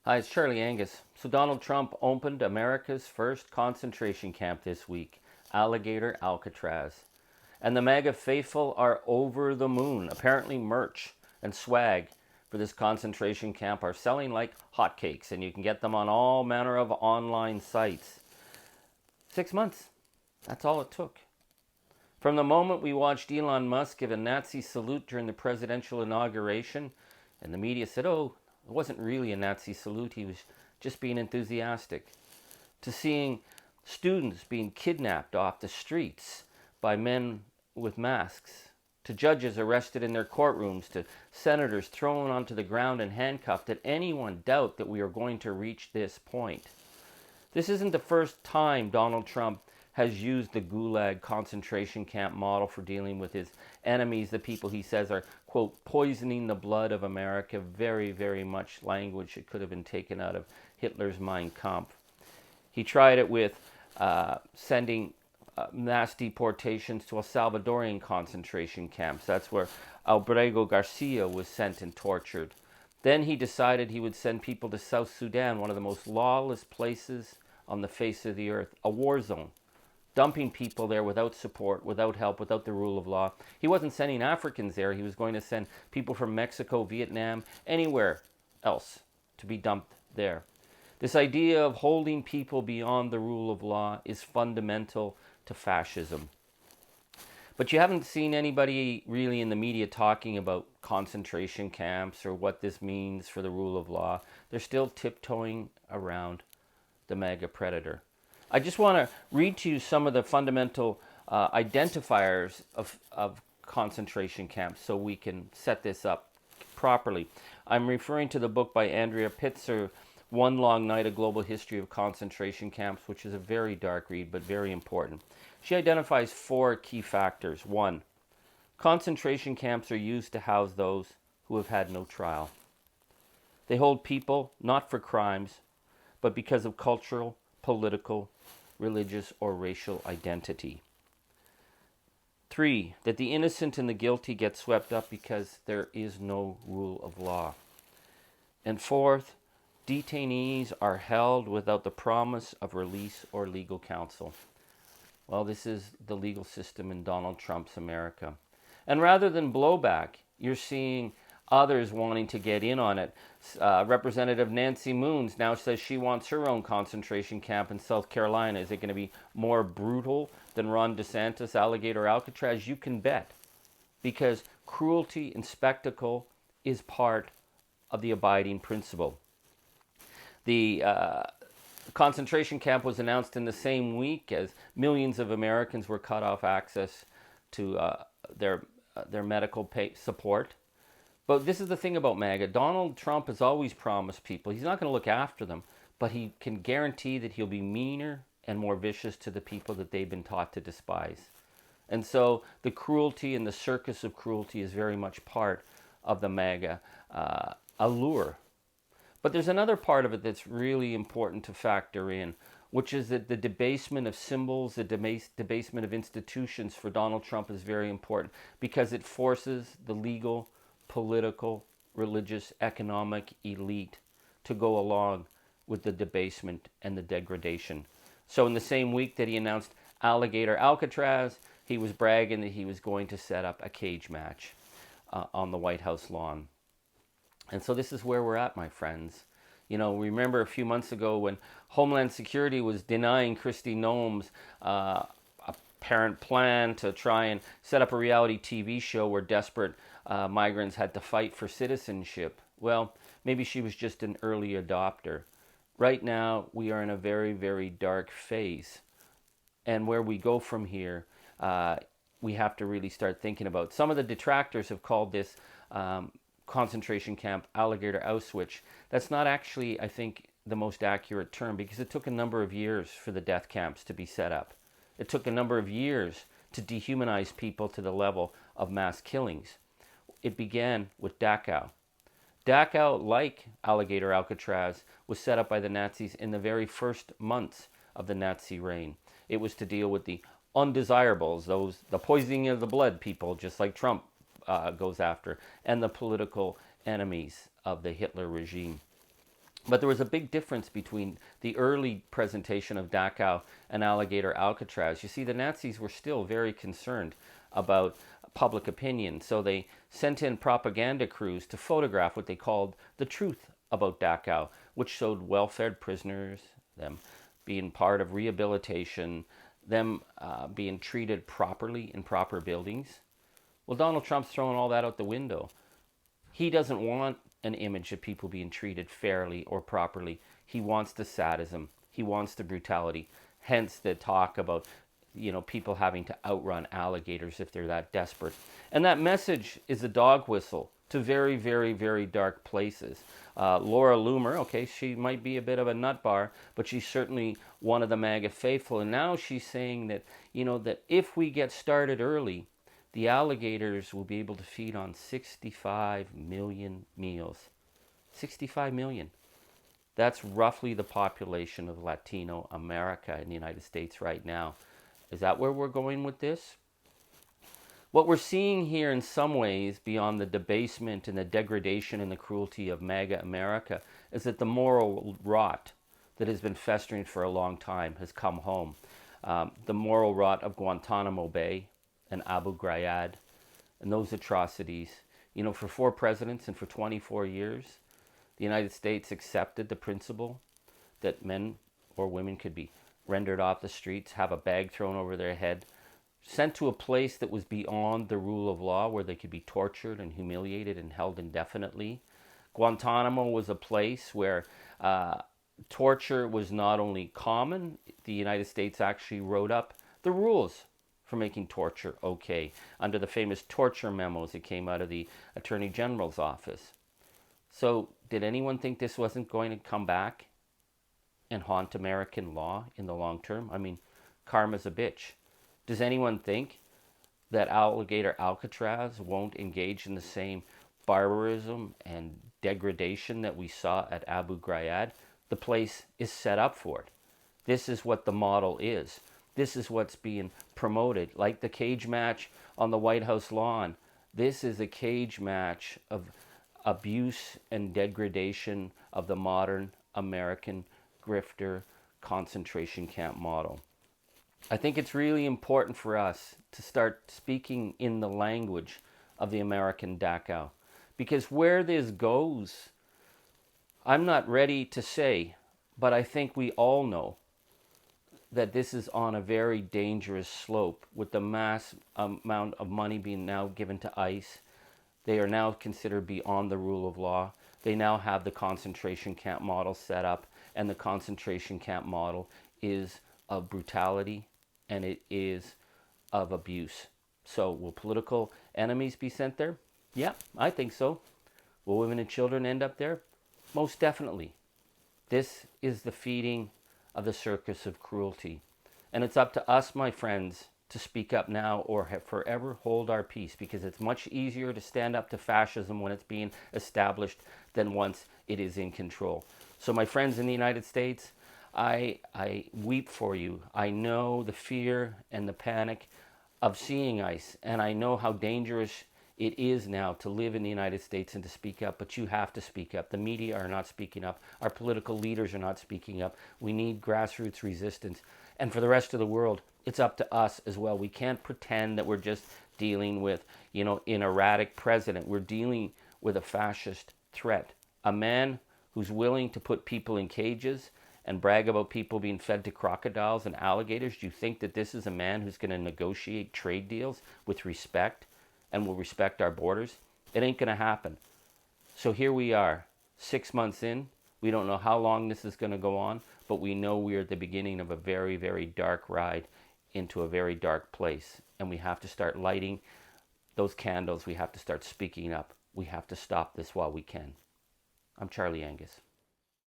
Hi, it's Charlie Angus. So Donald Trump opened America's first concentration camp this week, Alligator Alcatraz. And the MAGA faithful are over the moon. Apparently merch and swag for this concentration camp are selling like hotcakes, and you can get them on all manner of online sites. 6 months, that's all it took. From the moment we watched Elon Musk give a Nazi salute during the presidential inauguration, and the media said, oh, it wasn't really a Nazi salute, he was just being enthusiastic, to seeing students being kidnapped off the streets by men with masks, to judges arrested in their courtrooms, to senators thrown onto the ground and handcuffed. Did anyone doubt that we are going to reach this point? This isn't the first time Donald Trump has used the Gulag concentration camp model for dealing with his enemies, the people he says are, quote, poisoning the blood of America. Very, very much language that could have been taken out of Hitler's Mein Kampf. He tried it with sending mass deportations to El Salvadorian concentration camps. That's where Alberto Garcia was sent and tortured. Then he decided he would send people to South Sudan, one of the most lawless places on the face of the earth, a war zone, dumping people there without support, without help, without the rule of law. He wasn't sending Africans there. He was going to send people from Mexico, Vietnam, anywhere else to be dumped there. This idea of holding people beyond the rule of law is fundamental to fascism. But you haven't seen anybody really in the media talking about concentration camps or what this means for the rule of law. They're still tiptoeing around the MAGA predator. I just want to read to you some of the fundamental identifiers of concentration camps so we can set this up properly. I'm referring to the book by Andrea Pitzer, One Long Night, A Global History of Concentration Camps, which is a very dark read but very important. She identifies 4 key factors. 1, concentration camps are used to house those who have had no trial. They hold people not for crimes, but because of cultural, political, religious, or racial identity. 3, that the innocent and the guilty get swept up because there is no rule of law. And 4th, detainees are held without the promise of release or legal counsel. Well, this is the legal system in Donald Trump's America. And rather than blowback, you're seeing others wanting to get in on it. Representative Nancy Moons now says she wants her own concentration camp in South Carolina. Is it going to be more brutal than Ron DeSantis' Alligator Alcatraz? You can bet. Because cruelty and spectacle is part of the abiding principle. The concentration camp was announced in the same week as millions of Americans were cut off access to their medical support. But this is the thing about MAGA. Donald Trump has always promised people he's not going to look after them, but he can guarantee that he'll be meaner and more vicious to the people that they've been taught to despise. And so the cruelty and the circus of cruelty is very much part of the MAGA allure. But there's another part of it that's really important to factor in, which is that the debasement of symbols, the debasement of institutions for Donald Trump is very important because it forces the legal, political, religious, economic elite to go along with the debasement and the degradation. So in the same week that he announced Alligator Alcatraz, he was bragging that he was going to set up a cage match on the White House lawn. And so this is where we're at, my friends. You know, remember a few months ago when Homeland Security was denying Kristi Noem's apparent plan to try and set up a reality TV show where desperate migrants had to fight for citizenship. Well, maybe she was just an early adopter. Right now, we are in a very, very dark phase. And where we go from here, we have to really start thinking about. Some of the detractors have called this concentration camp Alligator Auschwitz. That's not actually, I think, the most accurate term because it took a number of years for the death camps to be set up. It took a number of years to dehumanize people to the level of mass killings. It began with Dachau. Dachau, like Alligator Alcatraz, was set up by the Nazis in the very first months of the Nazi reign. It was to deal with the undesirables, the poisoning of the blood people, just like Trump goes after, and the political enemies of the Hitler regime. But there was a big difference between the early presentation of Dachau and Alligator Alcatraz. You see, the Nazis were still very concerned about public opinion, so they sent in propaganda crews to photograph what they called the truth about Dachau, which showed well-fed prisoners, them being part of rehabilitation, them being treated properly in proper buildings. Well, Donald Trump's throwing all that out the window. He doesn't want an image of people being treated fairly or properly. He wants the sadism. He wants the brutality. Hence the talk about, people having to outrun alligators if they're that desperate. And that message is a dog whistle to very, very, very dark places. Laura Loomer, okay, she might be a bit of a nut bar, but she's certainly one of the MAGA faithful. And now she's saying that, that if we get started early, the alligators will be able to feed on 65 million meals. 65 million. That's roughly the population of Latino America in the United States right now. Is that where we're going with this? What we're seeing here in some ways, beyond the debasement and the degradation and the cruelty of MAGA America, is that the moral rot that has been festering for a long time has come home. The moral rot of Guantanamo Bay and Abu Ghraib and those atrocities. For 4 presidents and for 24 years, the United States accepted the principle that men or women could be rendered off the streets, have a bag thrown over their head, sent to a place that was beyond the rule of law where they could be tortured and humiliated and held indefinitely. Guantanamo was a place where torture was not only common, the United States actually wrote up the rules for making torture okay under the famous torture memos that came out of the Attorney General's office. So did anyone think this wasn't going to come back and haunt American law in the long term? I mean, karma's a bitch. Does anyone think that Alligator Alcatraz won't engage in the same barbarism and degradation that we saw at Abu Ghraib? The place is set up for it. This is what the model is. This is what's being promoted. Like the cage match on the White House lawn, this is a cage match of abuse and degradation of the modern American grifter concentration camp model. I think it's really important for us to start speaking in the language of the American Dachau, because where this goes, I'm not ready to say, but I think we all know that this is on a very dangerous slope with the mass amount of money being now given to ICE. They are now considered beyond the rule of law. They now have the concentration camp model set up, and the concentration camp model is of brutality and it is of abuse. So will political enemies be sent there? Yeah, I think so. Will women and children end up there? Most definitely. This is the feeding of the circus of cruelty. And it's up to us, my friends, to speak up now or forever hold our peace, because it's much easier to stand up to fascism when it's being established than once it is in control. So my friends in the United States, I weep for you. I know the fear and the panic of seeing ICE, and I know how dangerous it is now to live in the United States and to speak up, but you have to speak up. The media are not speaking up. Our political leaders are not speaking up. We need grassroots resistance. And for the rest of the world, it's up to us as well. We can't pretend that we're just dealing with, an erratic president. We're dealing with a fascist threat. A man who's willing to put people in cages and brag about people being fed to crocodiles and alligators. Do you think that this is a man who's going to negotiate trade deals with respect and will respect our borders? It ain't going to happen. So here we are, 6 months in. We don't know how long this is going to go on, but we know we're at the beginning of a very, very dark ride into a very dark place. And we have to start lighting those candles. We have to start speaking up. We have to stop this while we can. I'm Charlie Angus.